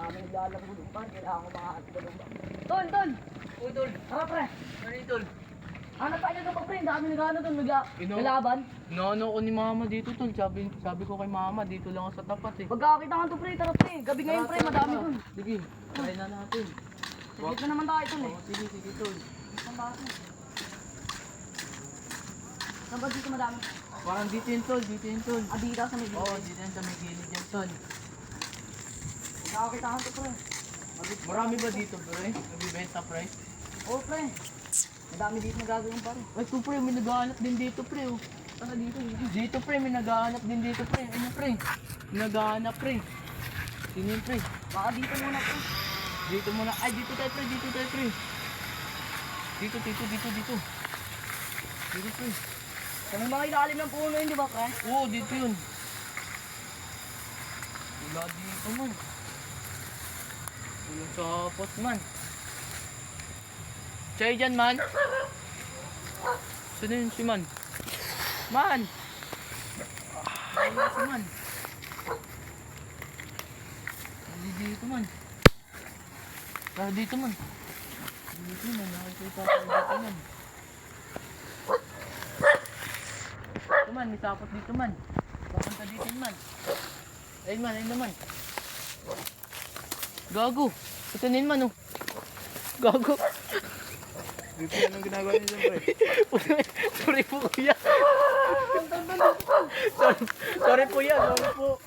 Dami naglalaro ng pan. Kailangan ko makahatid ka ng pan. Tol, tol! Uy, tol. Tara, pre! Ano yun, tol? Hanap pa niya doon pa, pre. Dami nagano doon. Ino? Naglaban. Naano ko ni mama dito, tol. Sabi ko kay mama, dito lang ako sa tapat eh. Pagkakita nga to, pre. Tara, pre. Gabi ngayon, pre. Madami doon. Sige, try na natin. Dito na naman tayo, tol eh. Oh, sige, tol. Saan ba? Saan ba dito madami? Parang dito yun, tol. Dito yun, tol. Ah, dito sa may Oo, dito yun sa may gilid yan, tol. Pagkakita nga to, pre. Marami ba dito, pre? Nagbibenta, pre? Oo, pre. Madami dito nagagawin, pare. Ay, ito, pre. May naghahanap din dito, pre. Oh. Saan ka dito? Dito, pre. May naghahanap din dito, pre. Ano, pre? May naghahanap, pre. Sino yun, pre? Baka dito muna, pre. Dito muna. Ay, dito tayo, pre. Dito tayo, pre. Dito. Dito, pre. Sa may mga ilalim ng puno yun, di ba, pre? Oo, dito yun. Wala dito, man. Walang sapot, man. Chay dyan, man. Saan yun si man? Man! Wala si man. Hindi dito, man. Tara dito, man. Dito, man. Nakikita ko dito, man. Ito, man. May sapot dito, man. Papunta dito, man. Ayun, man. Ayun naman. Gago. Ito na yun, man, oh. Gago. Hindi po yan ang ginagawa niyo dyan, pre. Sorry po, kuya. Sorry po yan. Sorry po.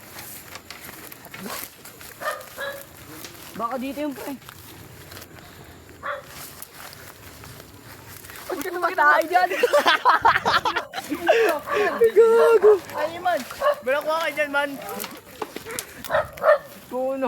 Baka dito yung pre. Huwag ka naman tayo dyan. Gago. Ayun, man. Bala ko kayo dyan, man. Kuno.